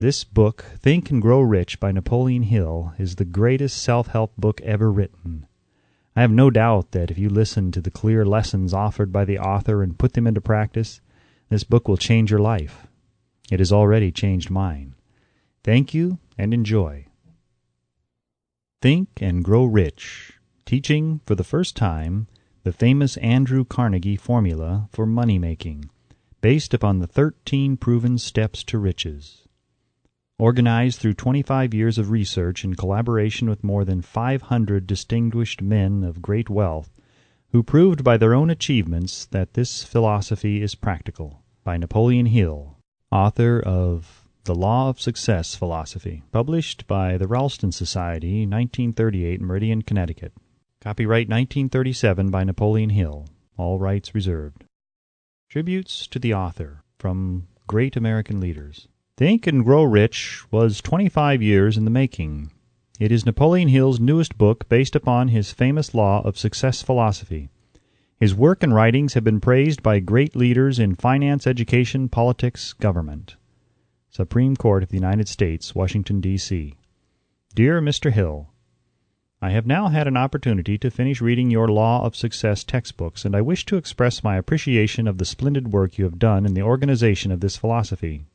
This book, Think and Grow Rich by Napoleon Hill, is the greatest self-help book ever written. I have no doubt that if you listen to the clear lessons offered by the author and put them into practice, this book will change your life. It has already changed mine. Thank you and enjoy. Think and Grow Rich, teaching for the first time the famous Andrew Carnegie formula for money-making, based upon the 13 proven steps to riches. Organized through 25 years of research in collaboration with more than 500 distinguished men of great wealth, who proved by their own achievements that this philosophy is practical, by Napoleon Hill, author of The Law of Success Philosophy, published by the Ralston Society, 1938, Meridian, Connecticut. Copyright 1937 by Napoleon Hill, all rights reserved. Tributes to the author from great American leaders. Think and Grow Rich was 25 years in the making. It is Napoleon Hill's newest book based upon his famous law of success philosophy. His work and writings have been praised by great leaders in finance, education, politics, government. Supreme Court of the United States, Washington, D.C. Dear Mr. Hill, I have now had an opportunity to finish reading your Law of Success textbooks, and I wish to express my appreciation of the splendid work you have done in the organization of this philosophy.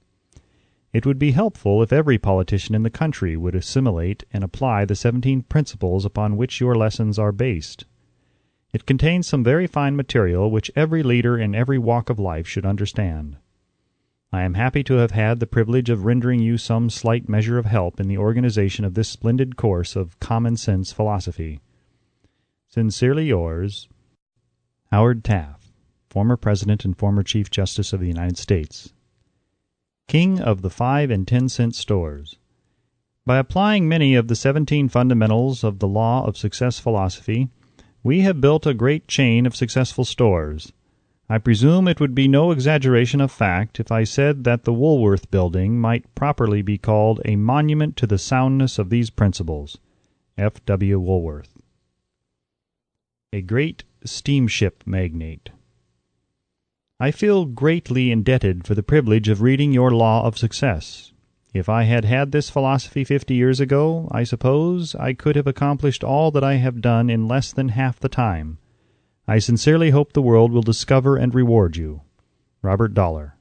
It would be helpful if every politician in the country would assimilate and apply the 17 principles upon which your lessons are based. It contains some very fine material which every leader in every walk of life should understand. I am happy to have had the privilege of rendering you some slight measure of help in the organization of this splendid course of common-sense philosophy. Sincerely yours, Howard Taft, former President and former Chief Justice of the United States. King of the 5 and 10-cent stores. By applying many of the 17 fundamentals of the Law of Success philosophy, we have built a great chain of successful stores. I presume it would be no exaggeration of fact if I said that the Woolworth Building might properly be called a monument to the soundness of these principles. F. W. Woolworth. A great steamship magnate. I feel greatly indebted for the privilege of reading your Law of Success. If I had had this philosophy 50 years ago, I suppose I could have accomplished all that I have done in less than half the time. I sincerely hope the world will discover and reward you. Robert Dollar.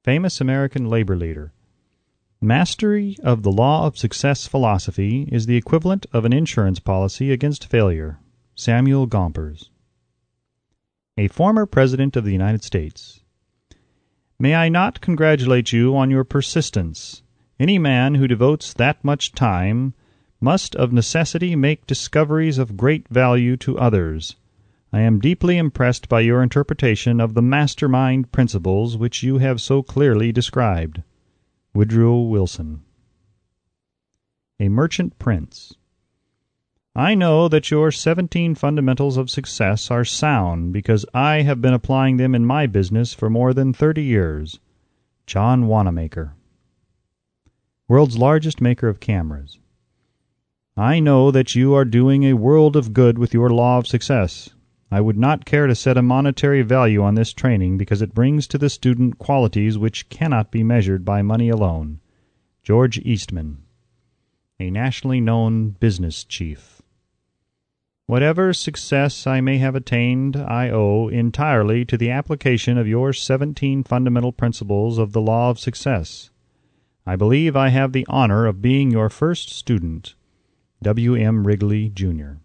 Famous American labor leader. Mastery of the Law of Success philosophy is the equivalent of an insurance policy against failure. Samuel Gompers. A former President of the United States. May I not congratulate you on your persistence? Any man who devotes that much time must of necessity make discoveries of great value to others. I am deeply impressed by your interpretation of the mastermind principles which you have so clearly described. Woodrow Wilson. A merchant prince. I know that your 17 fundamentals of success are sound because I have been applying them in my business for more than 30 years. John Wanamaker. World's largest maker of cameras. I know that you are doing a world of good with your Law of Success. I would not care to set a monetary value on this training because it brings to the student qualities which cannot be measured by money alone. George Eastman. A nationally known business chief. Whatever success I may have attained, I owe entirely to the application of your 17 fundamental principles of the Law of Success. I believe I have the honor of being your first student. W. M. Wrigley, Jr.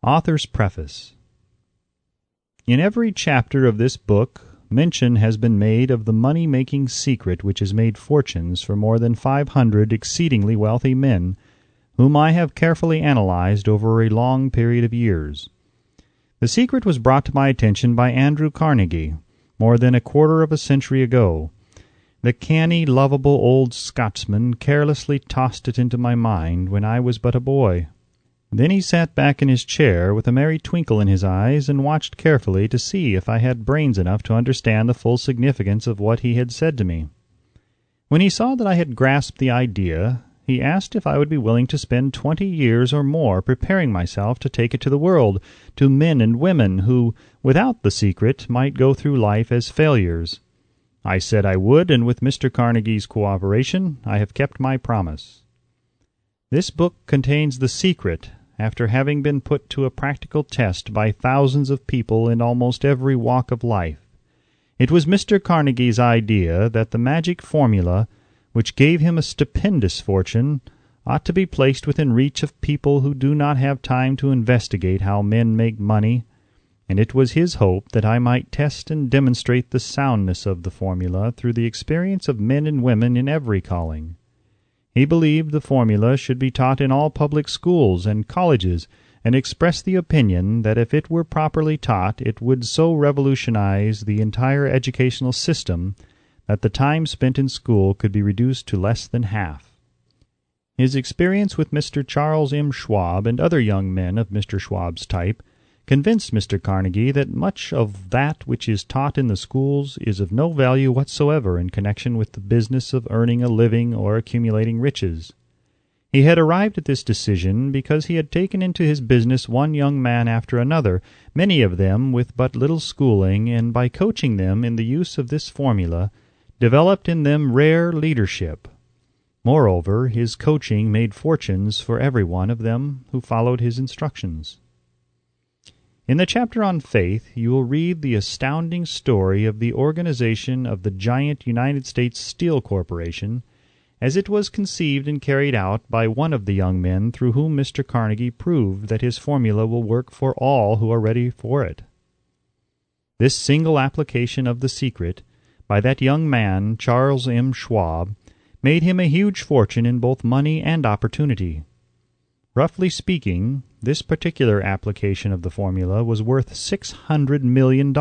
Author's Preface. In every chapter of this book, mention has been made of the money-making secret which has made fortunes for more than 500 exceedingly wealthy men, whom I have carefully analyzed over a long period of years. The secret was brought to my attention by Andrew Carnegie more than a quarter of a century ago. The canny, lovable old Scotsman carelessly tossed it into my mind when I was but a boy. Then he sat back in his chair with a merry twinkle in his eyes and watched carefully to see if I had brains enough to understand the full significance of what he had said to me. When he saw that I had grasped the idea, he asked if I would be willing to spend 20 years or more preparing myself to take it to the world, to men and women who, without the secret, might go through life as failures. I said I would, and with Mr. Carnegie's cooperation, I have kept my promise. This book contains the secret, after having been put to a practical test by thousands of people in almost every walk of life. It was Mr. Carnegie's idea that the magic formula, which gave him a stupendous fortune, ought to be placed within reach of people who do not have time to investigate how men make money, and it was his hope that I might test and demonstrate the soundness of the formula through the experience of men and women in every calling. He believed the formula should be taught in all public schools and colleges, and expressed the opinion that if it were properly taught it would so revolutionize the entire educational system that the time spent in school could be reduced to less than half. His experience with Mr. Charles M. Schwab and other young men of Mr. Schwab's type convinced Mr. Carnegie that much of that which is taught in the schools is of no value whatsoever in connection with the business of earning a living or accumulating riches. He had arrived at this decision because he had taken into his business one young man after another, many of them with but little schooling, and by coaching them in the use of this formula, developed in them rare leadership. Moreover, his coaching made fortunes for every one of them who followed his instructions. In the chapter on faith, you will read the astounding story of the organization of the giant United States Steel Corporation, as it was conceived and carried out by one of the young men through whom Mr. Carnegie proved that his formula will work for all who are ready for it. This single application of the secret, by that young man, Charles M. Schwab, made him a huge fortune in both money and opportunity. Roughly speaking, this particular application of the formula was worth $600 million.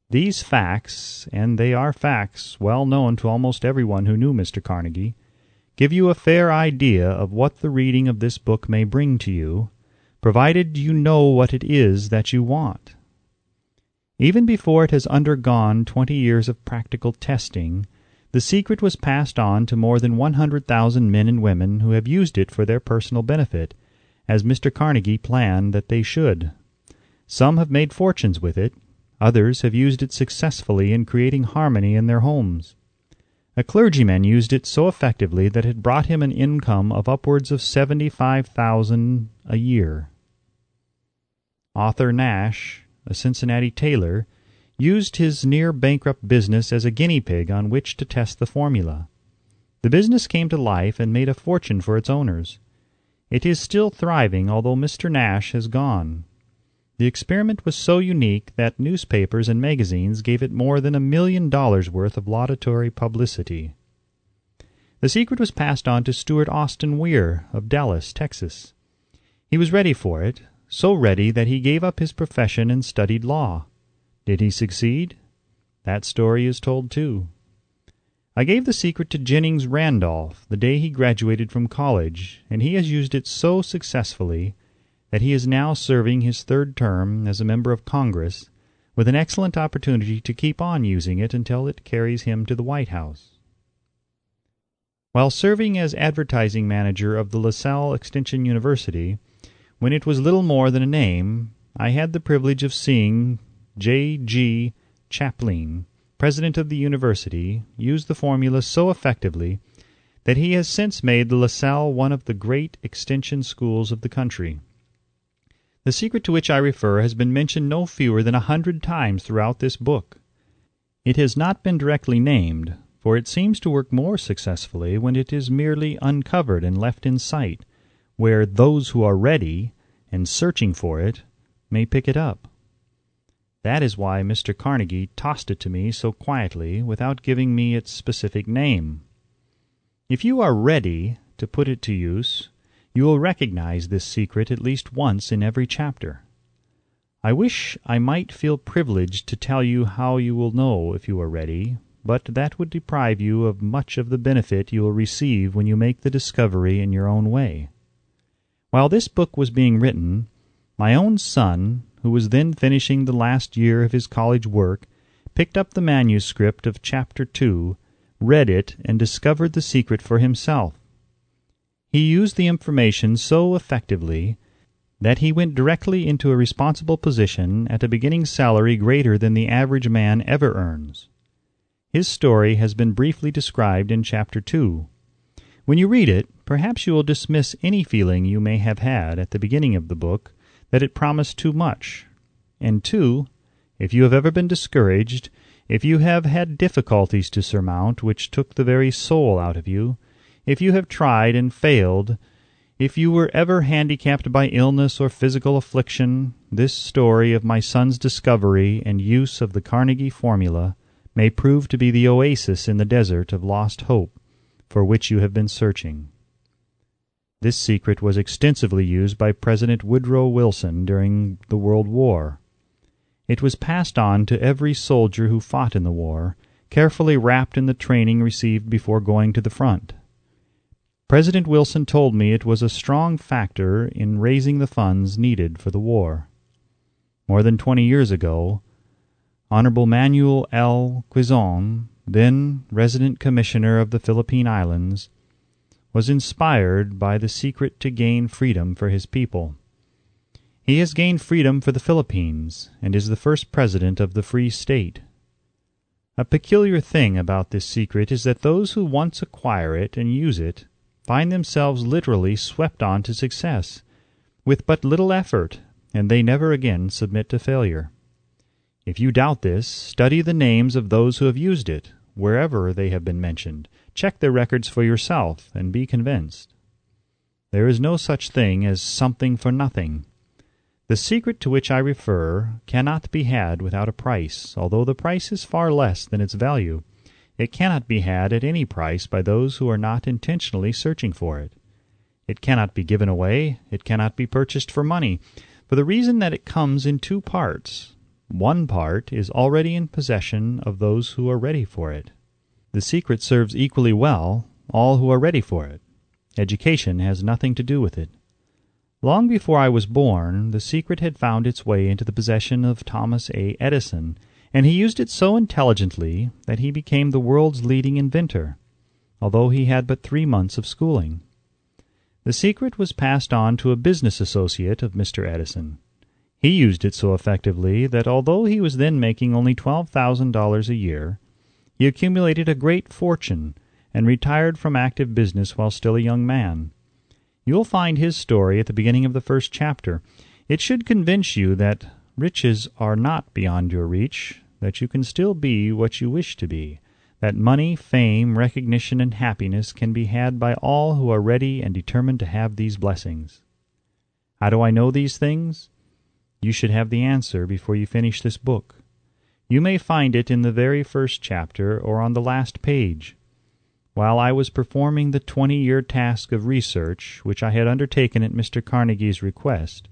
These facts, and they are facts well known to almost everyone who knew Mr. Carnegie, give you a fair idea of what the reading of this book may bring to you, provided you know what it is that you want. Even before it has undergone 20 years of practical testing, the secret was passed on to more than 100,000 men and women who have used it for their personal benefit, as Mr. Carnegie planned that they should. Some have made fortunes with it. Others have used it successfully in creating harmony in their homes. A clergyman used it so effectively that it brought him an income of upwards of $75,000 a year. Arthur Nash, a Cincinnati tailor, used his near-bankrupt business as a guinea pig on which to test the formula. The business came to life and made a fortune for its owners. It is still thriving, although Mr. Nash has gone. The experiment was so unique that newspapers and magazines gave it more than $1 million worth of laudatory publicity. The secret was passed on to Stuart Austin Weir of Dallas, Texas. He was ready for it, so ready that he gave up his profession and studied law. Did he succeed? That story is told too. I gave the secret to Jennings Randolph the day he graduated from college, and he has used it so successfully that he is now serving his third term as a member of Congress, with an excellent opportunity to keep on using it until it carries him to the White House. While serving as advertising manager of the LaSalle Extension University, when it was little more than a name, I had the privilege of seeing J.G. Chaplin, president of the university, use the formula so effectively that he has since made the LaSalle one of the great extension schools of the country. The secret to which I refer has been mentioned no fewer than 100 times throughout this book. It has not been directly named, for it seems to work more successfully when it is merely uncovered and left in sight, where those who are ready and searching for it may pick it up. That is why Mr. Carnegie tossed it to me so quietly without giving me its specific name. If you are ready to put it to use, you will recognize this secret at least once in every chapter. I wish I might feel privileged to tell you how you will know if you are ready, but that would deprive you of much of the benefit you will receive when you make the discovery in your own way. While this book was being written, my own son, who was then finishing the last year of his college work, picked up the manuscript of Chapter 2, read it, and discovered the secret for himself. He used the information so effectively that he went directly into a responsible position at a beginning salary greater than the average man ever earns. His story has been briefly described in Chapter 2. When you read it, perhaps you will dismiss any feeling you may have had at the beginning of the book that it promised too much. And 2, if you have ever been discouraged, if you have had difficulties to surmount which took the very soul out of you, if you have tried and failed, if you were ever handicapped by illness or physical affliction, this story of my son's discovery and use of the Carnegie formula may prove to be the oasis in the desert of lost hope for which you have been searching. This secret was extensively used by President Woodrow Wilson during the World War. It was passed on to every soldier who fought in the war, carefully wrapped in the training received before going to the front. President Wilson told me it was a strong factor in raising the funds needed for the war. More than 20 years ago, Honorable Manuel L. Quizon, then Resident Commissioner of the Philippine Islands, was inspired by the secret to gain freedom for his people. He has gained freedom for the Philippines and is the first president of the Free State. A peculiar thing about this secret is that those who once acquire it and use it find themselves literally swept on to success, with but little effort, and they never again submit to failure. If you doubt this, study the names of those who have used it, wherever they have been mentioned. Check their records for yourself, and be convinced. There is no such thing as something for nothing. The secret to which I refer cannot be had without a price, although the price is far less than its value. It cannot be had at any price by those who are not intentionally searching for it. It cannot be given away. It cannot be purchased for money, for the reason that it comes in 2 parts. One part is already in possession of those who are ready for it. The secret serves equally well all who are ready for it. Education has nothing to do with it. Long before I was born, the secret had found its way into the possession of Thomas A. Edison, and he used it so intelligently that he became the world's leading inventor, although he had but 3 months of schooling. The secret was passed on to a business associate of Mr. Edison. He used it so effectively that although he was then making only $12,000 a year, he accumulated a great fortune and retired from active business while still a young man. You will find his story at the beginning of the first chapter. It should convince you that riches are not beyond your reach, that you can still be what you wish to be, that money, fame, recognition, and happiness can be had by all who are ready and determined to have these blessings. How do I know these things? You should have the answer before you finish this book. You may find it in the very first chapter or on the last page. While I was performing the 20-year task of research which I had undertaken at Mr. Carnegie's request,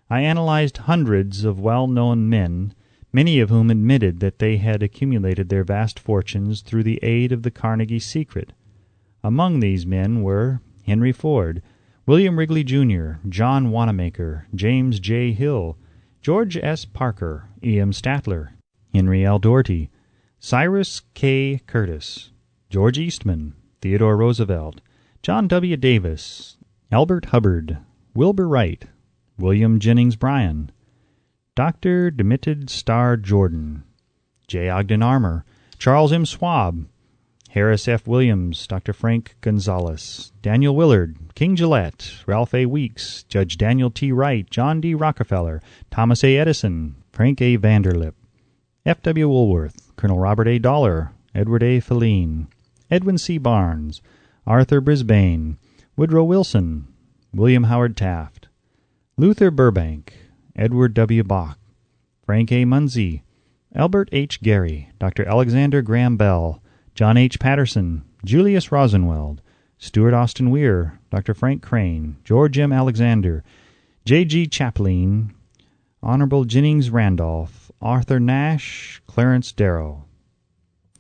I analyzed hundreds of well-known men, many of whom admitted that they had accumulated their vast fortunes through the aid of the Carnegie secret. Among these men were Henry Ford, William Wrigley, Jr., John Wanamaker, James J. Hill, George S. Parker, E.M. Statler, Henry L. Doherty, Cyrus K. Curtis, George Eastman, Theodore Roosevelt, John W. Davis, Albert Hubbard, Wilbur Wright, William Jennings Bryan, Dr. Demitted Starr Jordan, J. Ogden Armour, Charles M. Schwab, Harris F. Williams, Dr. Frank Gonzalez, Daniel Willard, King Gillette, Ralph A. Weeks, Judge Daniel T. Wright, John D. Rockefeller, Thomas A. Edison, Frank A. Vanderlip, F. W. Woolworth, Colonel Robert A. Dollar, Edward A. Feline, Edwin C. Barnes, Arthur Brisbane, Woodrow Wilson, William Howard Taft, Luther Burbank, Edward W. Bach, Frank A. Munsey, Albert H. Gary, Dr. Alexander Graham Bell, John H. Patterson, Julius Rosenweld, Stuart Austin Weir, Dr. Frank Crane, George M. Alexander, J. G. Chaplin, Honorable Jennings Randolph, Arthur Nash, Clarence Darrow.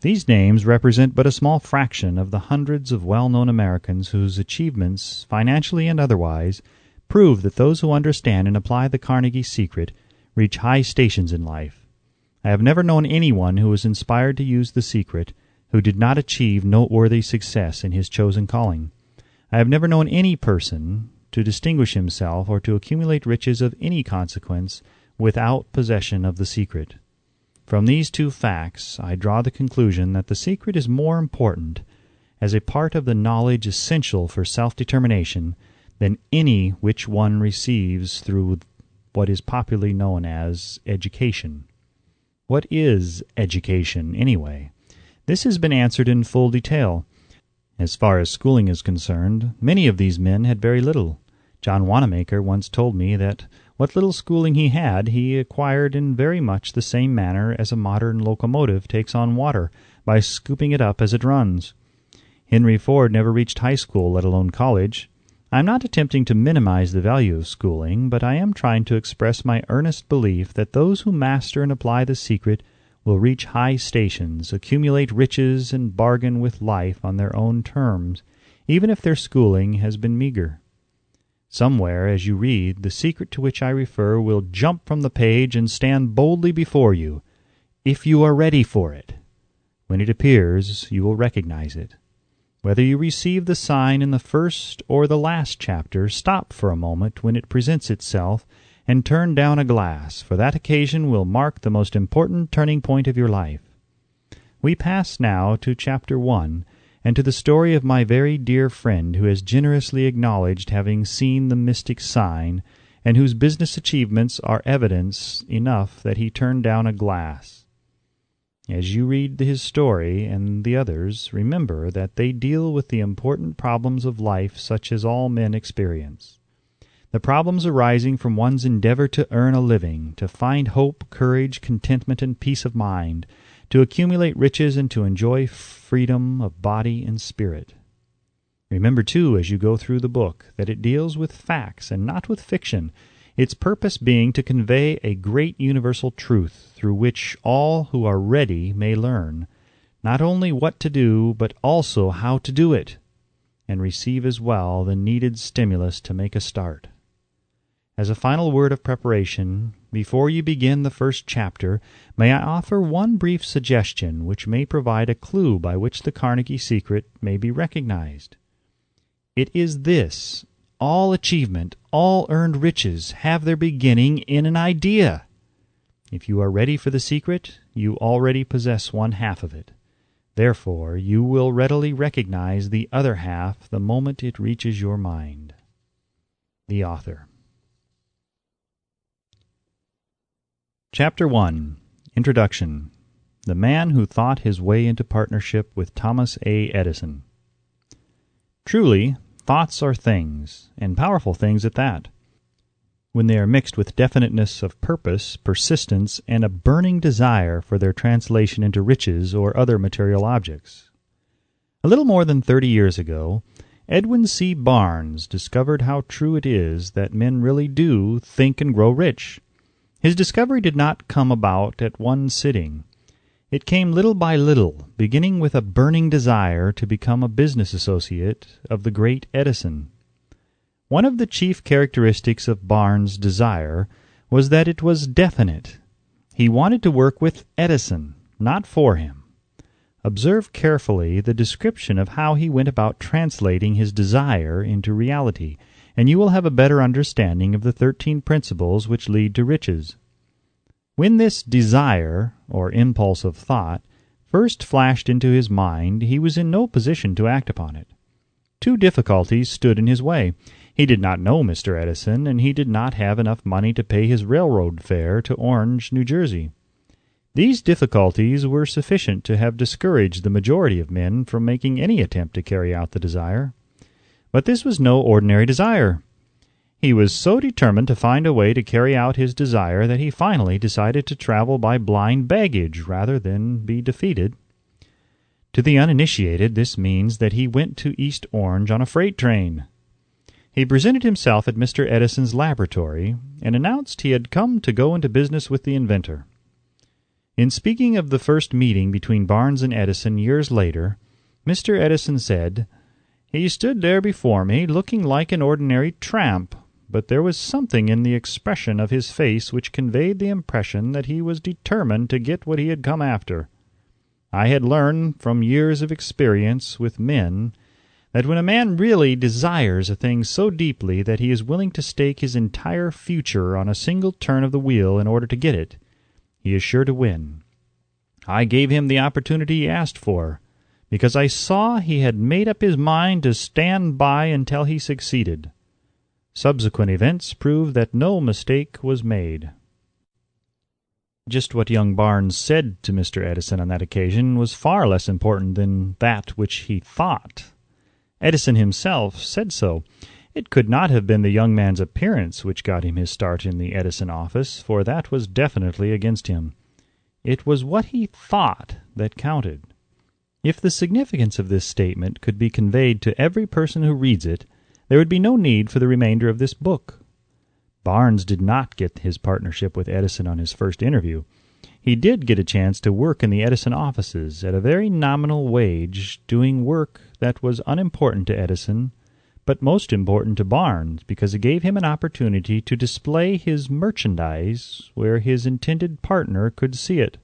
These names represent but a small fraction of the hundreds of well-known Americans whose achievements, financially and otherwise, prove that those who understand and apply the Carnegie secret reach high stations in life. I have never known anyone who was inspired to use the secret who did not achieve noteworthy success in his chosen calling. I have never known any person to distinguish himself or to accumulate riches of any consequence without possession of the secret. From these two facts I draw the conclusion that the secret is more important, as a part of the knowledge essential for self-determination, than any which one receives through what is popularly known as education. What is education, anyway? This has been answered in full detail. As far as schooling is concerned, many of these men had very little. John Wanamaker once told me that what little schooling he had, he acquired in very much the same manner as a modern locomotive takes on water, by scooping it up as it runs. Henry Ford never reached high school, let alone college. I am not attempting to minimize the value of schooling, but I am trying to express my earnest belief that those who master and apply the secret will reach high stations, accumulate riches, and bargain with life on their own terms, even if their schooling has been meager. Somewhere, as you read, the secret to which I refer will jump from the page and stand boldly before you, if you are ready for it. When it appears, you will recognize it. Whether you receive the sign in the first or the last chapter, stop for a moment when it presents itself, and turn down a glass, for that occasion will mark the most important turning point of your life. We pass now to Chapter 1, and to the story of my very dear friend who has generously acknowledged having seen the mystic sign, and whose business achievements are evidence enough that he turned down a glass. As you read his story and the others, remember that they deal with the important problems of life such as all men experience. The problems arising from one's endeavor to earn a living, to find hope, courage, contentment, and peace of mind, to accumulate riches, and to enjoy freedom of body and spirit. Remember, too, as you go through the book, that it deals with facts and not with fiction, its purpose being to convey a great universal truth through which all who are ready may learn, not only what to do, but also how to do it, and receive as well the needed stimulus to make a start. As a final word of preparation, before you begin the first chapter, may I offer one brief suggestion which may provide a clue by which the Carnegie secret may be recognized. It is this: all achievement, all earned riches have their beginning in an idea. If you are ready for the secret, you already possess one half of it. Therefore, you will readily recognize the other half the moment it reaches your mind. The Author. Chapter 1. Introduction. The Man Who Thought His Way into Partnership with Thomas A. Edison. Truly, thoughts are things, and powerful things at that, when they are mixed with definiteness of purpose, persistence, and a burning desire for their translation into riches or other material objects. A little more than 30 years ago, Edwin C. Barnes discovered how true it is that men really do think and grow rich. His discovery did not come about at one sitting. It came little by little, beginning with a burning desire to become a business associate of the great Edison. One of the chief characteristics of Barnes' desire was that it was definite. He wanted to work with Edison, not for him. Observe carefully the description of how he went about translating his desire into reality, and you will have a better understanding of the 13 principles which lead to riches. When this desire, or impulse of thought, first flashed into his mind, he was in no position to act upon it. Two difficulties stood in his way. He did not know Mr. Edison, and he did not have enough money to pay his railroad fare to Orange, New Jersey. These difficulties were sufficient to have discouraged the majority of men from making any attempt to carry out the desire. But this was no ordinary desire. He was so determined to find a way to carry out his desire that he finally decided to travel by blind baggage rather than be defeated. To the uninitiated, this means that he went to East Orange on a freight train. He presented himself at Mr. Edison's laboratory and announced he had come to go into business with the inventor. In speaking of the first meeting between Barnes and Edison years later, Mr. Edison said, "He stood there before me looking like an ordinary tramp, but there was something in the expression of his face which conveyed the impression that he was determined to get what he had come after. I had learned from years of experience with men that when a man really desires a thing so deeply that he is willing to stake his entire future on a single turn of the wheel in order to get it, he is sure to win. I gave him the opportunity he asked for, because I saw he had made up his mind to stand by until he succeeded. Subsequent events prove that no mistake was made." Just what young Barnes said to Mr. Edison on that occasion was far less important than that which he thought. Edison himself said so. It could not have been the young man's appearance which got him his start in the Edison office, for that was definitely against him. It was what he thought that counted. If the significance of this statement could be conveyed to every person who reads it, there would be no need for the remainder of this book. Barnes did not get his partnership with Edison on his first interview. He did get a chance to work in the Edison offices at a very nominal wage, doing work that was unimportant to Edison, but most important to Barnes, because it gave him an opportunity to display his merchandise where his intended partner could see it.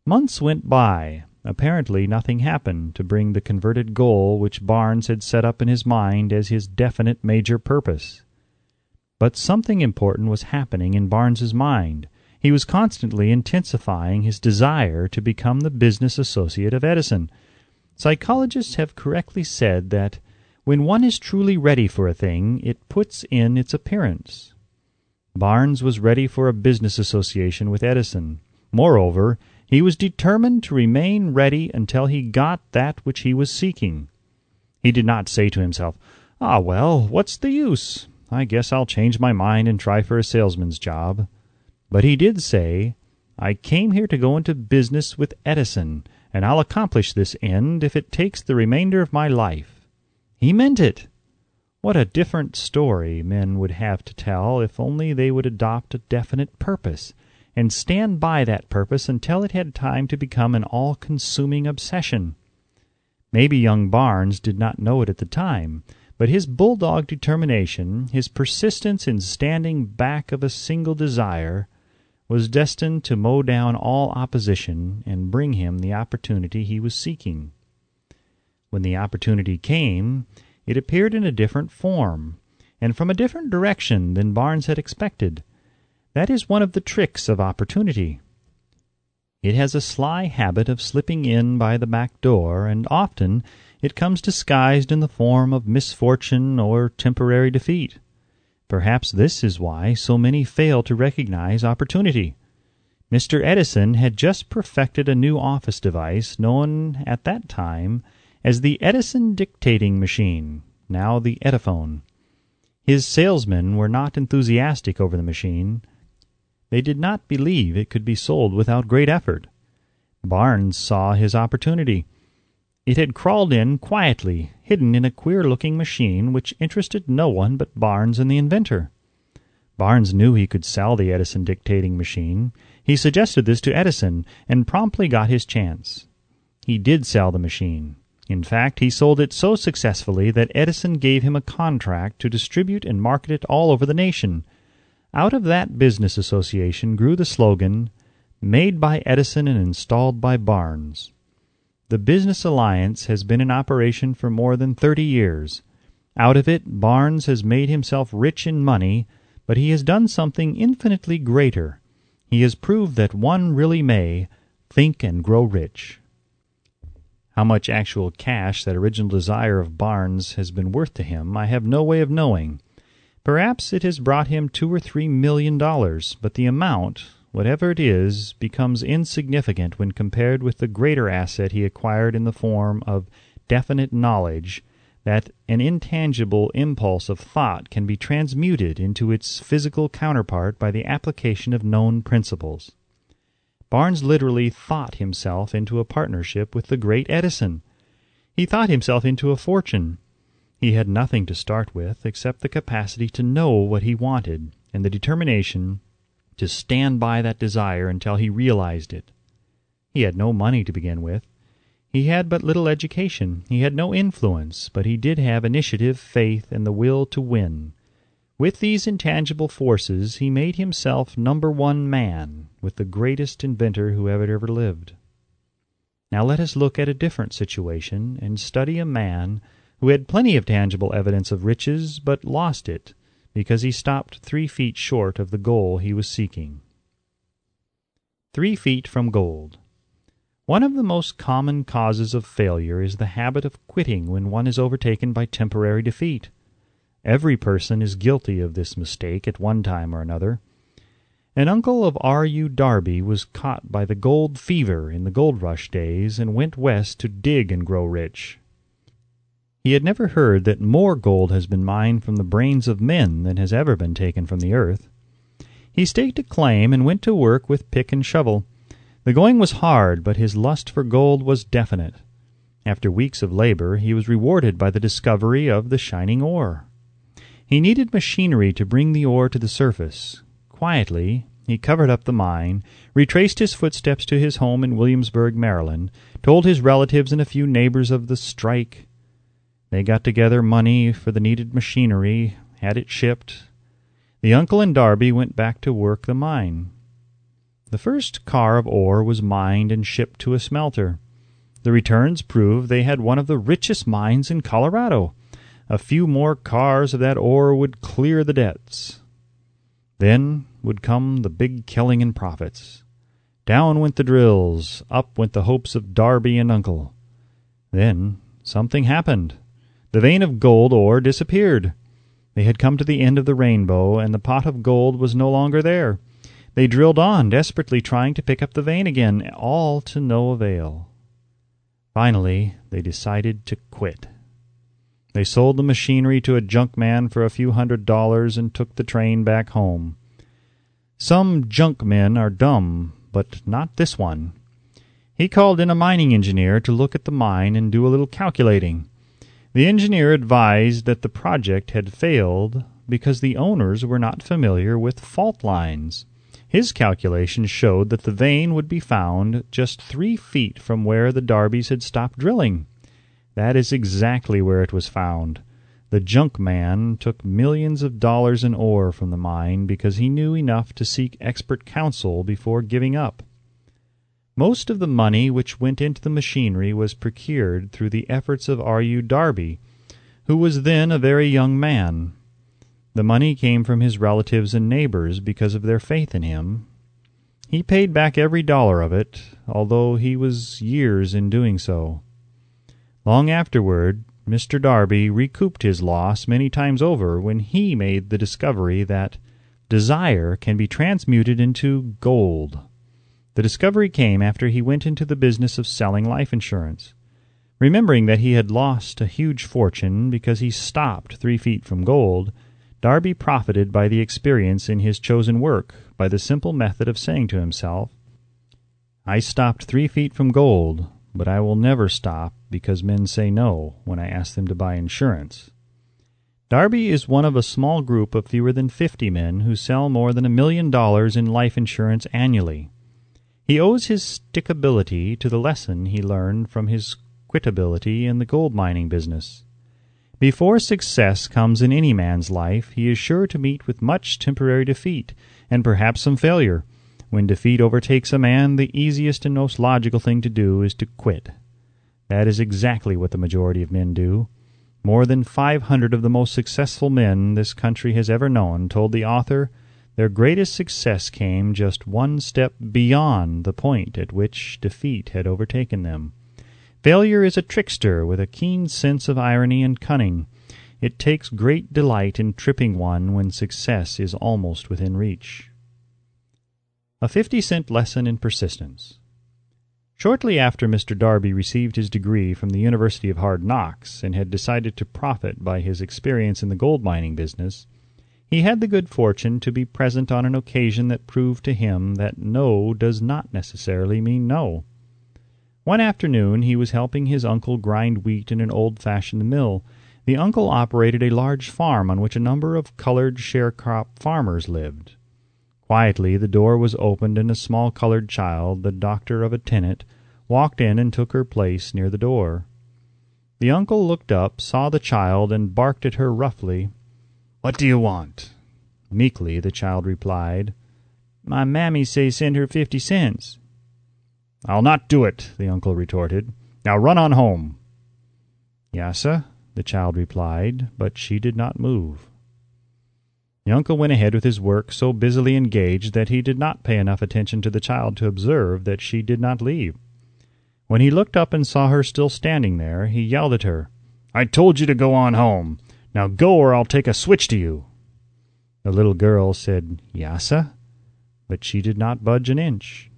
Months went by. Apparently nothing happened to bring the converted goal which Barnes had set up in his mind as his definite major purpose. But something important was happening in Barnes's mind. He was constantly intensifying his desire to become the business associate of Edison. Psychologists have correctly said that when one is truly ready for a thing, it puts in its appearance. Barnes was ready for a business association with Edison. Moreover, he was determined to remain ready until he got that which he was seeking. He did not say to himself, "Ah, well, what's the use? I guess I'll change my mind and try for a salesman's job." But he did say, "I came here to go into business with Edison, and I'll accomplish this end if it takes the remainder of my life." He meant it. What a different story men would have to tell if only they would adopt a definite purpose, and stand by that purpose until it had time to become an all-consuming obsession. Maybe young Barnes did not know it at the time, but his bulldog determination, his persistence in standing back of a single desire, was destined to mow down all opposition and bring him the opportunity he was seeking. When the opportunity came, it appeared in a different form, and from a different direction than Barnes had expected. That is one of the tricks of opportunity. It has a sly habit of slipping in by the back door, and often it comes disguised in the form of misfortune or temporary defeat. Perhaps this is why so many fail to recognize opportunity. Mr. Edison had just perfected a new office device known at that time as the Edison dictating machine, now the Ediphone. His salesmen were not enthusiastic over the machine. They did not believe it could be sold without great effort. Barnes saw his opportunity. It had crawled in quietly, hidden in a queer-looking machine which interested no one but Barnes and the inventor. Barnes knew he could sell the Edison dictating machine. He suggested this to Edison and promptly got his chance. He did sell the machine. In fact, he sold it so successfully that Edison gave him a contract to distribute and market it all over the nation. Out of that business association grew the slogan, "Made by Edison and installed by Barnes." The business alliance has been in operation for more than 30 years. Out of it, Barnes has made himself rich in money, but he has done something infinitely greater. He has proved that one really may think and grow rich. How much actual cash that original desire of Barnes has been worth to him, I have no way of knowing. Perhaps it has brought him $2 or $3 million, but the amount, whatever it is, becomes insignificant when compared with the greater asset he acquired in the form of definite knowledge that an intangible impulse of thought can be transmuted into its physical counterpart by the application of known principles. Barnes literally thought himself into a partnership with the great Edison. He thought himself into a fortune. He had nothing to start with except the capacity to know what he wanted and the determination to stand by that desire until he realized it. He had no money to begin with. He had but little education. He had no influence, but he did have initiative, faith, and the will to win. With these intangible forces, he made himself number one man with the greatest inventor who ever lived. Now let us look at a different situation and study a man who had plenty of tangible evidence of riches but lost it because he stopped 3 feet short of the goal he was seeking. 3 feet from gold. One of the most common causes of failure is the habit of quitting when one is overtaken by temporary defeat. Every person is guilty of this mistake at one time or another. An uncle of R.U. Darby was caught by the gold fever in the gold rush days and went west to dig and grow rich. He had never heard that more gold has been mined from the brains of men than has ever been taken from the earth. He staked a claim and went to work with pick and shovel. The going was hard, but his lust for gold was definite. After weeks of labor, he was rewarded by the discovery of the shining ore. He needed machinery to bring the ore to the surface. Quietly, he covered up the mine, retraced his footsteps to his home in Williamsburg, Maryland, told his relatives and a few neighbors of the strike. They got together money for the needed machinery, had it shipped. The uncle and Darby went back to work the mine. The first car of ore was mined and shipped to a smelter. The returns proved they had one of the richest mines in Colorado. A few more cars of that ore would clear the debts. Then would come the big killing and profits. Down went the drills, up went the hopes of Darby and uncle. Then something happened. The vein of gold ore disappeared. They had come to the end of the rainbow, and the pot of gold was no longer there. They drilled on, desperately trying to pick up the vein again, all to no avail. Finally, they decided to quit. They sold the machinery to a junk man for a few $100s and took the train back home. Some junk men are dumb, but not this one. He called in a mining engineer to look at the mine and do a little calculating. The engineer advised that the project had failed because the owners were not familiar with fault lines. His calculations showed that the vein would be found just 3 feet from where the Darbys had stopped drilling. That is exactly where it was found. The junk man took millions of dollars in ore from the mine because he knew enough to seek expert counsel before giving up. Most of the money which went into the machinery was procured through the efforts of R.U. Darby, who was then a very young man. The money came from his relatives and neighbors because of their faith in him. He paid back every dollar of it, although he was years in doing so. Long afterward, Mr. Darby recouped his loss many times over when he made the discovery that desire can be transmuted into gold. The discovery came after he went into the business of selling life insurance. Remembering that he had lost a huge fortune because he stopped 3 feet from gold, Darby profited by the experience in his chosen work by the simple method of saying to himself, "I stopped 3 feet from gold, but I will never stop because men say no when I ask them to buy insurance." Darby is one of a small group of fewer than 50 men who sell more than $1 million in life insurance annually. He owes his stickability to the lesson he learned from his quitability in the gold mining business. Before success comes in any man's life, he is sure to meet with much temporary defeat, and perhaps some failure. When defeat overtakes a man, the easiest and most logical thing to do is to quit. That is exactly what the majority of men do. More than 500 of the most successful men this country has ever known told the author their greatest success came just one step beyond the point at which defeat had overtaken them. Failure is a trickster with a keen sense of irony and cunning. It takes great delight in tripping one when success is almost within reach. A 50-cent lesson in persistence. Shortly after Mr. Darby received his degree from the University of Hard Knocks and had decided to profit by his experience in the gold mining business, he had the good fortune to be present on an occasion that proved to him that no does not necessarily mean no. One afternoon he was helping his uncle grind wheat in an old-fashioned mill. The uncle operated a large farm on which a number of colored sharecrop farmers lived. Quietly the door was opened and a small colored child, the doctor of a tenant, walked in and took her place near the door. The uncle looked up, saw the child, and barked at her roughly. "What do you want?" Meekly the child replied, "My mammy say send her 50 cents. "I'll not do it," the uncle retorted. "Now run on home." "Yassa," the child replied, but she did not move. The uncle went ahead with his work, so busily engaged that he did not pay enough attention to the child to observe that she did not leave. When he looked up and saw her still standing there, he yelled at her, "I told you to go on home. Now go, or I'll take a switch to you." The little girl said, "Yassa," but she did not budge an inch.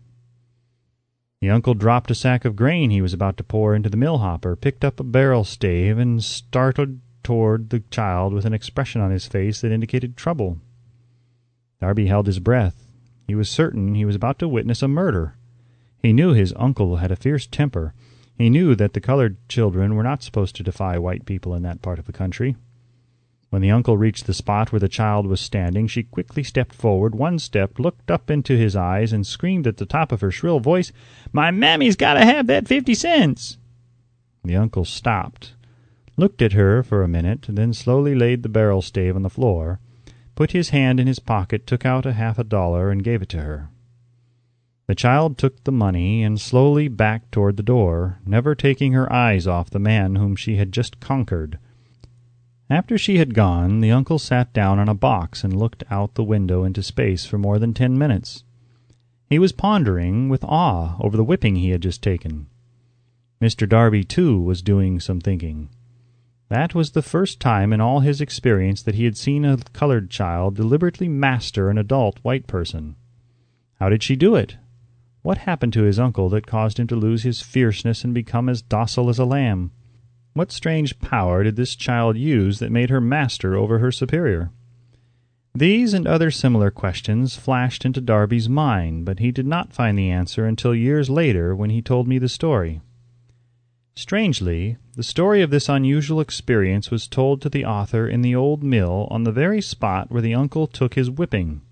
The uncle dropped a sack of grain he was about to pour into the mill hopper, picked up a barrel stave, and started toward the child with an expression on his face that indicated trouble. Darby held his breath. He was certain he was about to witness a murder. He knew his uncle had a fierce temper. He knew that the colored children were not supposed to defy white people in that part of the country. When the uncle reached the spot where the child was standing, she quickly stepped forward, one step, looked up into his eyes, and screamed at the top of her shrill voice, "My mammy's got to have that 50 cents!" The uncle stopped, looked at her for a minute, then slowly laid the barrel stave on the floor, put his hand in his pocket, took out $50, and gave it to her. The child took the money and slowly backed toward the door, never taking her eyes off the man whom she had just conquered. After she had gone, the uncle sat down on a box and looked out the window into space for more than 10 minutes. He was pondering with awe over the whipping he had just taken. Mr. Darby, too, was doing some thinking. That was the first time in all his experience that he had seen a colored child deliberately master an adult white person. How did she do it? What happened to his uncle that caused him to lose his fierceness and become as docile as a lamb? What strange power did this child use that made her master over her superior? These and other similar questions flashed into Darby's mind, but he did not find the answer until years later when he told me the story. Strangely, the story of this unusual experience was told to the author in the old mill on the very spot where the uncle took his whipping.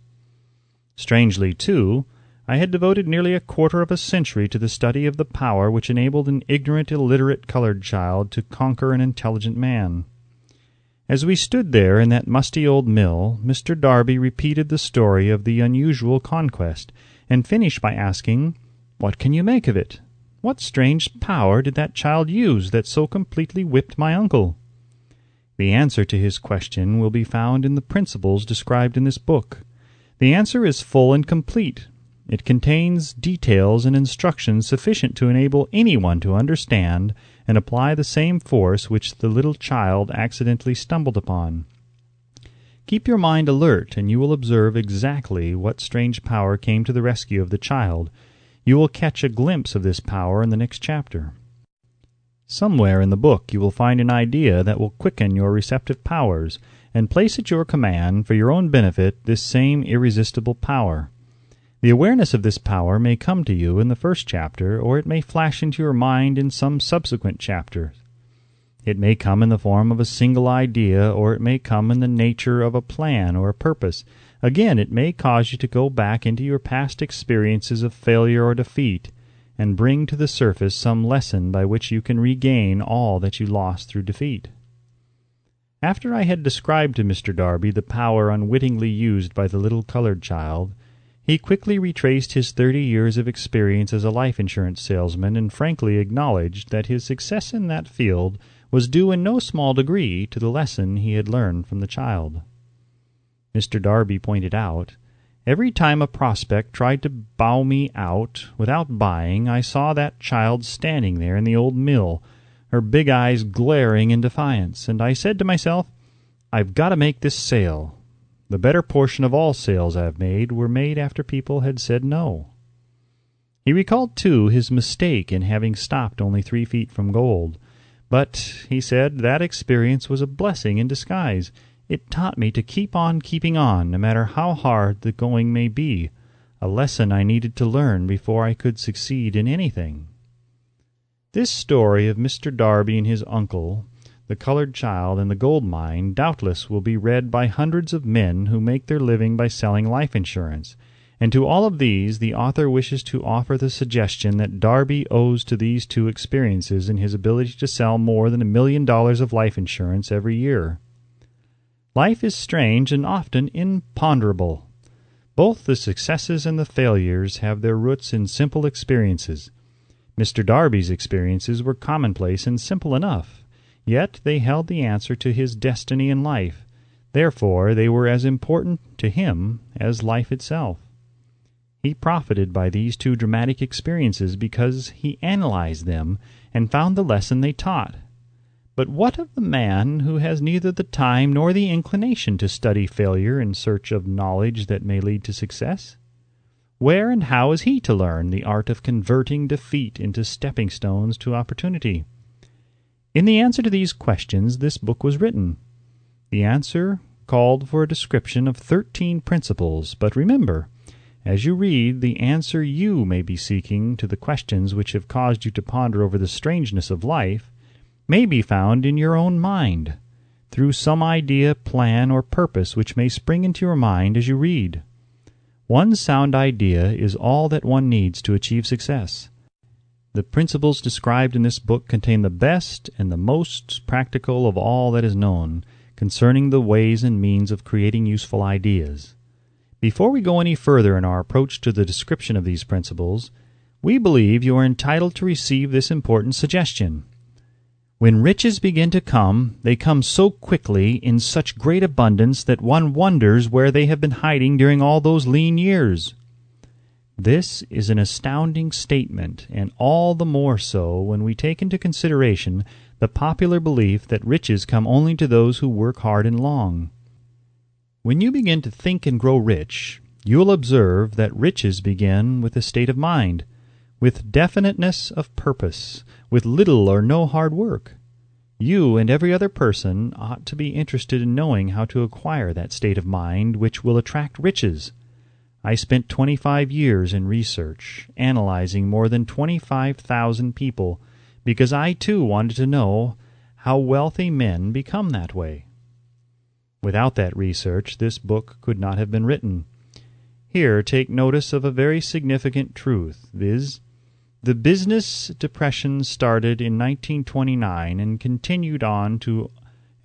Strangely, too, I had devoted nearly a quarter of a century to the study of the power which enabled an ignorant, illiterate colored child to conquer an intelligent man. As we stood there in that musty old mill, Mr. Darby repeated the story of the unusual conquest, and finished by asking, "What can you make of it? What strange power did that child use that so completely whipped my uncle?" The answer to his question will be found in the principles described in this book. The answer is full and complete. It contains details and instructions sufficient to enable anyone to understand and apply the same force which the little child accidentally stumbled upon. Keep your mind alert, and you will observe exactly what strange power came to the rescue of the child. You will catch a glimpse of this power in the next chapter. Somewhere in the book you will find an idea that will quicken your receptive powers and place at your command, for your own benefit, this same irresistible power. The awareness of this power may come to you in the first chapter, or it may flash into your mind in some subsequent chapter. It may come in the form of a single idea, or it may come in the nature of a plan or a purpose. Again, it may cause you to go back into your past experiences of failure or defeat, and bring to the surface some lesson by which you can regain all that you lost through defeat. After I had described to Mr. Darby the power unwittingly used by the little colored child, he quickly retraced his 30 years of experience as a life insurance salesman and frankly acknowledged that his success in that field was due in no small degree to the lesson he had learned from the child. Mr. Darby pointed out, every time a prospect tried to bow me out without buying, I saw that child standing there in the old mill, her big eyes glaring in defiance, and I said to myself, "I've got to make this sale." The better portion of all sales I have made were made after people had said no. He recalled, too, his mistake in having stopped only 3 feet from gold. But, he said, that experience was a blessing in disguise. It taught me to keep on keeping on, no matter how hard the going may be, a lesson I needed to learn before I could succeed in anything. This story of Mr. Darby and his uncle, the colored child, and the gold mine doubtless will be read by hundreds of men who make their living by selling life insurance, and to all of these the author wishes to offer the suggestion that Darby owes to these 2 experiences in his ability to sell more than $1 million of life insurance every year. Life is strange and often imponderable. Both the successes and the failures have their roots in simple experiences. Mr. Darby's experiences were commonplace and simple enough. Yet they held the answer to his destiny in life. Therefore they were as important to him as life itself. He profited by these two dramatic experiences because he analyzed them and found the lesson they taught. But what of the man who has neither the time nor the inclination to study failure in search of knowledge that may lead to success? Where and how is he to learn the art of converting defeat into stepping stones to opportunity? In the answer to these questions, this book was written. The answer called for a description of 13 principles, but remember, as you read, the answer you may be seeking to the questions which have caused you to ponder over the strangeness of life may be found in your own mind, through some idea, plan, or purpose which may spring into your mind as you read. One sound idea is all that one needs to achieve success. The principles described in this book contain the best and the most practical of all that is known concerning the ways and means of creating useful ideas. Before we go any further in our approach to the description of these principles, we believe you are entitled to receive this important suggestion. When riches begin to come, they come so quickly in such great abundance that one wonders where they have been hiding during all those lean years. This is an astounding statement, and all the more so when we take into consideration the popular belief that riches come only to those who work hard and long. When you begin to think and grow rich, you will observe that riches begin with a state of mind, with definiteness of purpose, with little or no hard work. You and every other person ought to be interested in knowing how to acquire that state of mind which will attract riches. I spent 25 years in research, analyzing more than 25,000 people, because I too wanted to know how wealthy men become that way. Without that research, this book could not have been written. Here, take notice of a very significant truth, viz., the business depression started in 1929 and continued on to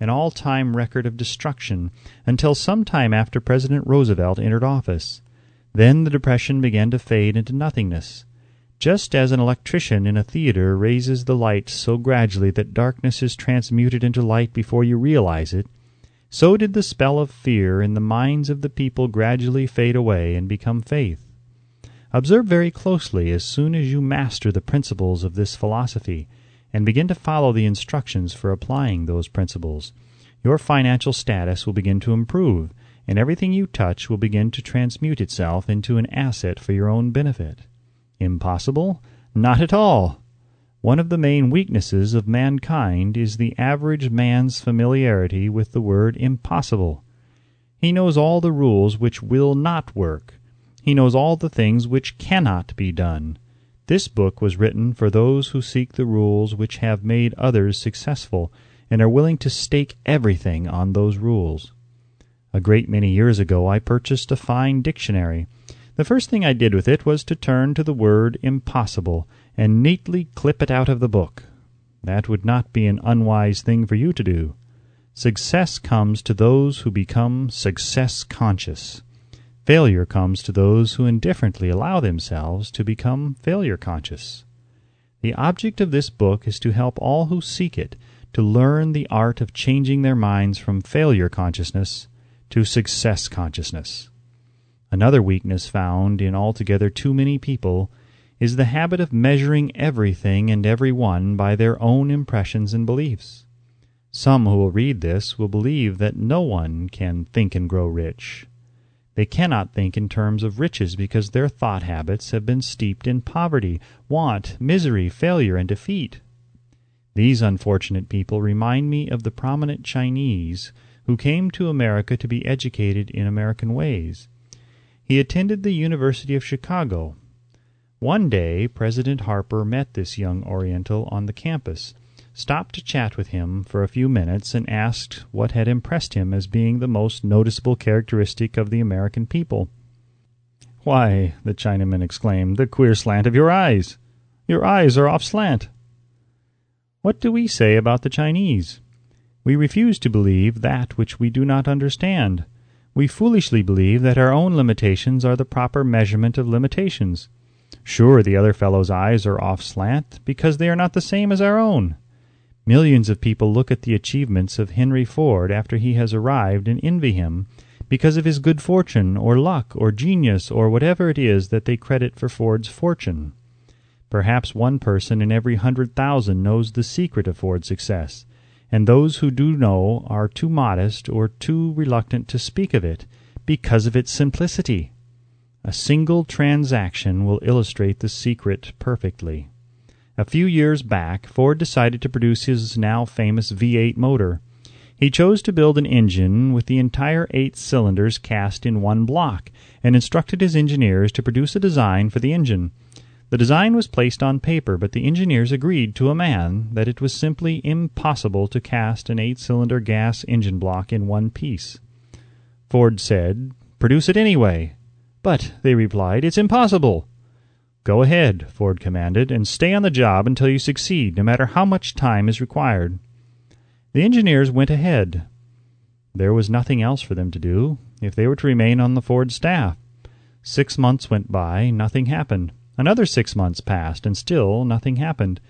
an all-time record of destruction until some time after President Roosevelt entered office. Then the depression began to fade into nothingness. Just as an electrician in a theater raises the light so gradually that darkness is transmuted into light before you realize it, so did the spell of fear in the minds of the people gradually fade away and become faith. Observe very closely as soon as you master the principles of this philosophy and begin to follow the instructions for applying those principles. Your financial status will begin to improve, and everything you touch will begin to transmute itself into an asset for your own benefit. Impossible? Not at all! One of the main weaknesses of mankind is the average man's familiarity with the word impossible. He knows all the rules which will not work. He knows all the things which cannot be done. This book was written for those who seek the rules which have made others successful and are willing to stake everything on those rules. A great many years ago I purchased a fine dictionary. The first thing I did with it was to turn to the word impossible and neatly clip it out of the book. That would not be an unwise thing for you to do. Success comes to those who become success-conscious. Failure comes to those who indifferently allow themselves to become failure-conscious. The object of this book is to help all who seek it to learn the art of changing their minds from failure-consciousness to success-consciousness. Another weakness found in altogether too many people is the habit of measuring everything and everyone by their own impressions and beliefs. Some who will read this will believe that no one can think and grow rich. They cannot think in terms of riches because their thought habits have been steeped in poverty, want, misery, failure, and defeat. These unfortunate people remind me of the prominent Chinese who came to America to be educated in American ways. He attended the University of Chicago. One day, President Harper met this young Oriental on the campus, stopped to chat with him for a few minutes, and asked what had impressed him as being the most noticeable characteristic of the American people. "Why," the Chinaman exclaimed, "the queer slant of your eyes! Your eyes are off slant." What do we say about the Chinese? We refuse to believe that which we do not understand. We foolishly believe that our own limitations are the proper measurement of limitations. Sure, the other fellow's eyes are off slant because they are not the same as our own. Millions of people look at the achievements of Henry Ford after he has arrived and envy him because of his good fortune, or luck, or genius, or whatever it is that they credit for Ford's fortune. Perhaps one person in every 100,000 knows the secret of Ford's success, and those who do know are too modest or too reluctant to speak of it because of its simplicity. A single transaction will illustrate the secret perfectly. A few years back, Ford decided to produce his now famous V8 motor. He chose to build an engine with the entire 8 cylinders cast in one block, and instructed his engineers to produce a design for the engine. The design was placed on paper, but the engineers agreed to a man that it was simply impossible to cast an 8-cylinder gas engine block in one piece. Ford said, "Produce it anyway." "But," they replied, "it's impossible." "Go ahead," Ford commanded, "and stay on the job until you succeed, no matter how much time is required." The engineers went ahead. There was nothing else for them to do if they were to remain on the Ford staff. 6 months went by, nothing happened. Another 6 months passed, and still nothing happened.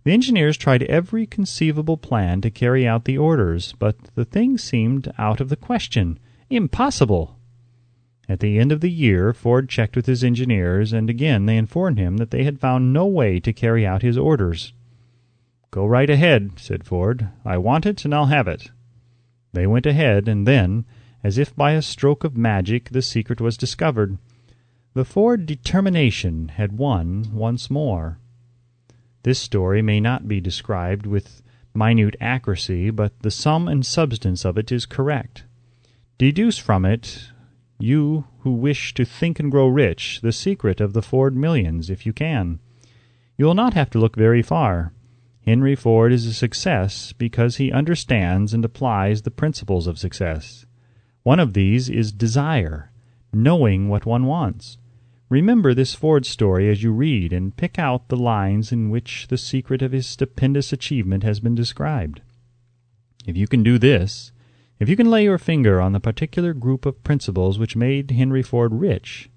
The engineers tried every conceivable plan to carry out the orders, but the thing seemed out of the question. Impossible! At the end of the year, Ford checked with his engineers, and again they informed him that they had found no way to carry out his orders. "Go right ahead," said Ford. "I want it, and I'll have it." They went ahead, and then, as if by a stroke of magic, the secret was discovered. The Ford determination had won once more. This story may not be described with minute accuracy, but the sum and substance of it is correct. Deduce from it, you who wish to think and grow rich, the secret of the Ford millions, if you can. You will not have to look very far. Henry Ford is a success because he understands and applies the principles of success. One of these is desire, knowing what one wants. Remember this Ford story as you read, and pick out the lines in which the secret of his stupendous achievement has been described. If you can do this, if you can lay your finger on the particular group of principles which made Henry Ford rich,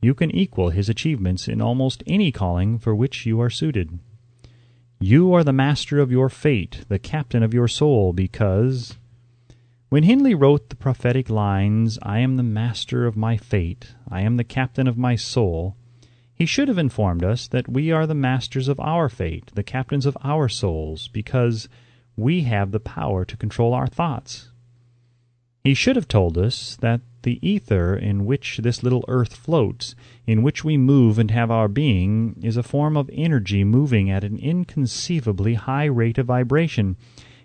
you can equal his achievements in almost any calling for which you are suited. You are the master of your fate, the captain of your soul, because when Henley wrote the prophetic lines, "I am the master of my fate, I am the captain of my soul," he should have informed us that we are the masters of our fate, the captains of our souls, because we have the power to control our thoughts. He should have told us that the ether in which this little earth floats, in which we move and have our being, is a form of energy moving at an inconceivably high rate of vibration,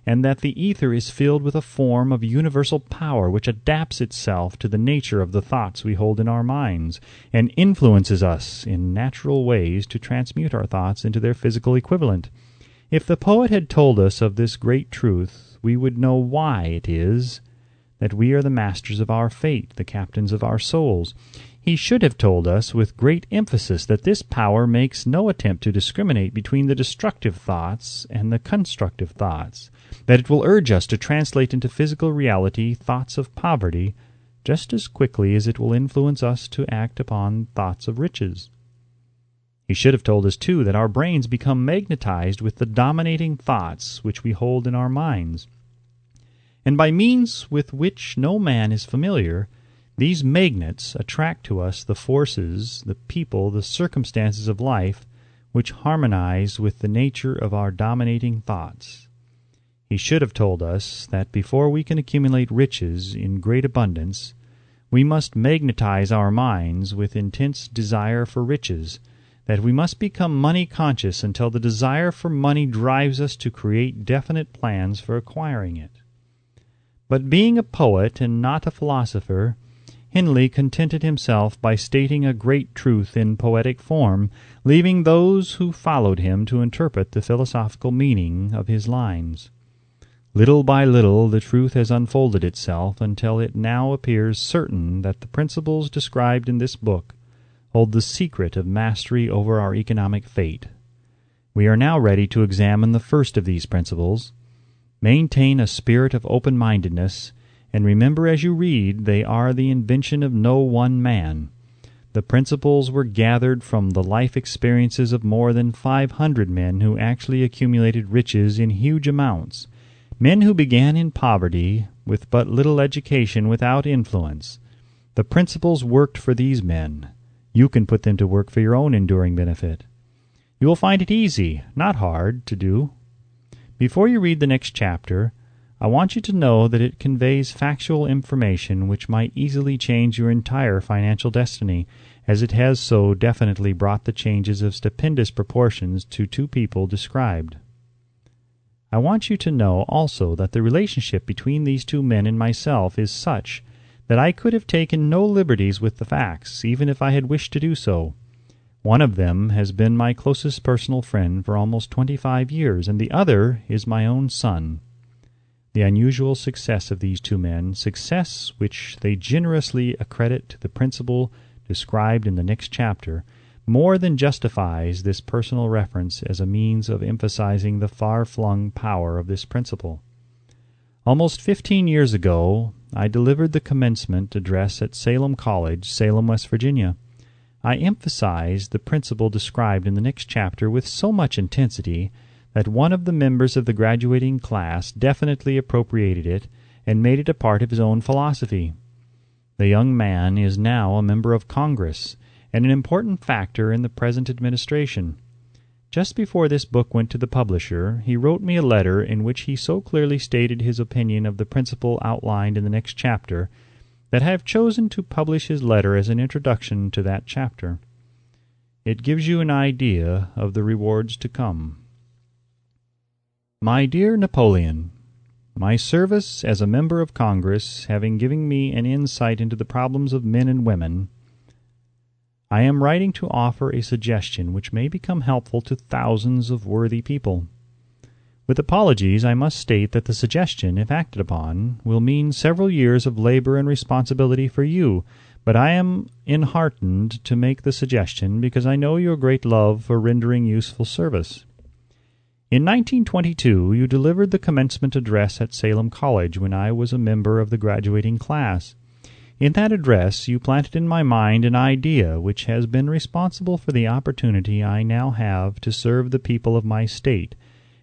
and that the ether is filled with a form of universal power which adapts itself to the nature of the thoughts we hold in our minds, and influences us in natural ways to transmute our thoughts into their physical equivalent. If the poet had told us of this great truth, we would know why it is that we are the masters of our fate, the captains of our souls. He should have told us with great emphasis that this power makes no attempt to discriminate between the destructive thoughts and the constructive thoughts, that it will urge us to translate into physical reality thoughts of poverty just as quickly as it will influence us to act upon thoughts of riches. He should have told us, too, that our brains become magnetized with the dominating thoughts which we hold in our minds, and by means with which no man is familiar, these magnets attract to us the forces, the people, the circumstances of life which harmonize with the nature of our dominating thoughts. He should have told us that before we can accumulate riches in great abundance, we must magnetize our minds with intense desire for riches, that we must become money-conscious until the desire for money drives us to create definite plans for acquiring it. But being a poet and not a philosopher, Henley contented himself by stating a great truth in poetic form, leaving those who followed him to interpret the philosophical meaning of his lines. Little by little the truth has unfolded itself until it now appears certain that the principles described in this book hold the secret of mastery over our economic fate. We are now ready to examine the first of these principles. Maintain a spirit of open-mindedness, and remember as you read they are the invention of no one man. The principles were gathered from the life experiences of more than 500 men who actually accumulated riches in huge amounts, men who began in poverty with but little education, without influence, The principles worked for these men. You can put them to work for your own enduring benefit. You will find it easy, not hard, to do. Before you read the next chapter, I want you to know that it conveys factual information which might easily change your entire financial destiny, as it has so definitely brought the changes of stupendous proportions to two people described. I want you to know also that the relationship between these two men and myself is such that I could have taken no liberties with the facts, even if I had wished to do so. One of them has been my closest personal friend for almost 25 years, and the other is my own son. The unusual success of these two men, success which they generously accredit to the principle described in the next chapter, more than justifies this personal reference as a means of emphasizing the far-flung power of this principle. Almost 15 years ago, I delivered the commencement address at Salem College, Salem, West Virginia. I emphasized the principle described in the next chapter with so much intensity that one of the members of the graduating class definitely appropriated it and made it a part of his own philosophy. The young man is now a member of Congress and an important factor in the present administration. Just before this book went to the publisher, he wrote me a letter in which he so clearly stated his opinion of the principle outlined in the next chapter that I have chosen to publish his letter as an introduction to that chapter. It gives you an idea of the rewards to come. My dear Napoleon, my service as a member of Congress having given me an insight into the problems of men and women, I am writing to offer a suggestion which may become helpful to thousands of worthy people. With apologies, I must state that the suggestion, if acted upon, will mean several years of labor and responsibility for you, but I am enheartened to make the suggestion because I know your great love for rendering useful service. In 1922, you delivered the commencement address at Salem College when I was a member of the graduating class. In that address, you planted in my mind an idea which has been responsible for the opportunity I now have to serve the people of my state,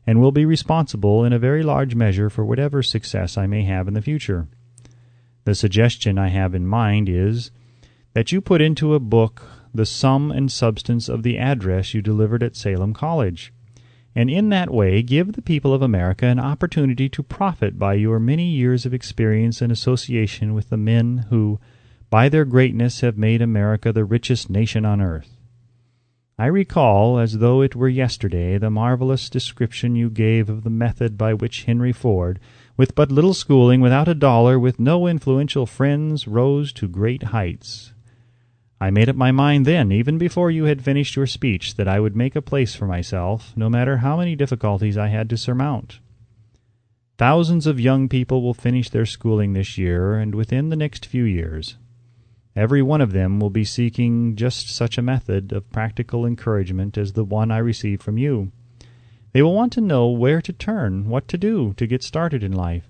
and will be responsible in a very large measure for whatever success I may have in the future. The suggestion I have in mind is that you put into a book the sum and substance of the address you delivered at Salem College, and in that way give the people of America an opportunity to profit by your many years of experience and association with the men who, by their greatness, have made America the richest nation on earth. I recall, as though it were yesterday, the marvelous description you gave of the method by which Henry Ford, with but little schooling, without a dollar, with no influential friends, rose to great heights. I made up my mind then, even before you had finished your speech, that I would make a place for myself, no matter how many difficulties I had to surmount. Thousands of young people will finish their schooling this year, and within the next few years. Every one of them will be seeking just such a method of practical encouragement as the one I received from you. They will want to know where to turn, what to do to get started in life.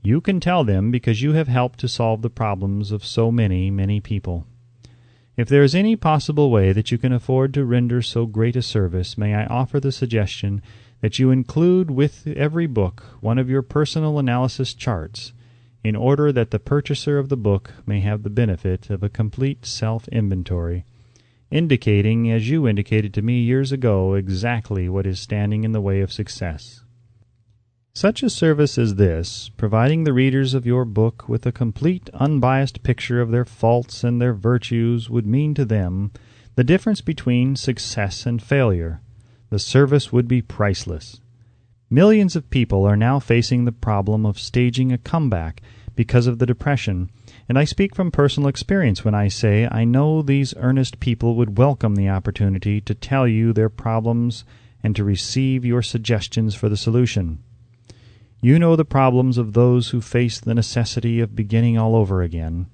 You can tell them because you have helped to solve the problems of so many, many people. If there is any possible way that you can afford to render so great a service, may I offer the suggestion that you include with every book one of your personal analysis charts, in order that the purchaser of the book may have the benefit of a complete self-inventory, indicating, as you indicated to me years ago, exactly what is standing in the way of success. Such a service as this, providing the readers of your book with a complete, unbiased picture of their faults and their virtues, would mean to them the difference between success and failure. The service would be priceless. Millions of people are now facing the problem of staging a comeback because of the Depression, and I speak from personal experience when I say I know these earnest people would welcome the opportunity to tell you their problems and to receive your suggestions for the solution. You know the problems of those who face the necessity of beginning all over again.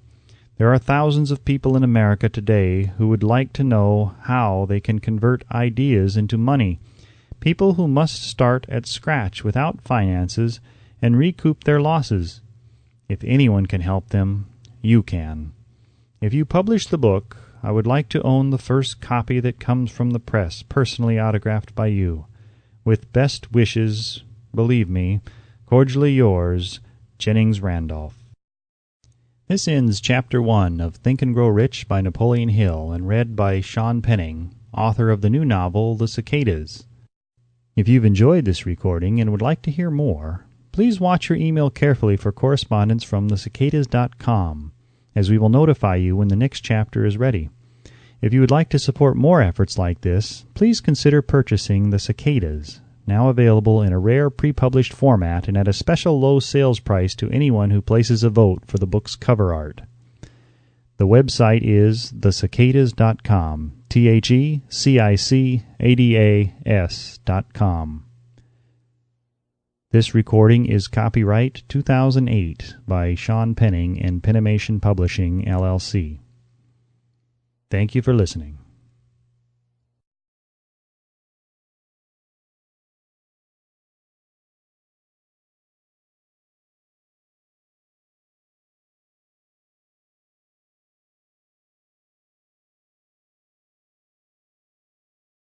There are thousands of people in America today who would like to know how they can convert ideas into money, people who must start at scratch without finances and recoup their losses. If anyone can help them, you can. If you publish the book, I would like to own the first copy that comes from the press, personally autographed by you. With best wishes, believe me, cordially yours, Jennings Randolph. This ends Chapter 1 of Think and Grow Rich by Napoleon Hill and read by Sean Penning, author of the new novel The Cicadas. If you've enjoyed this recording and would like to hear more, please watch your email carefully for correspondence from thecicadas.com, as we will notify you when the next chapter is ready. If you would like to support more efforts like this, please consider purchasing The Cicadas, now available in a rare pre-published format and at a special low sales price to anyone who places a vote for the book's cover art. The website is thecicadas.com, thecicadas.com. This recording is copyright 2008 by Sean Penning and Penimation Publishing, LLC. Thank you for listening.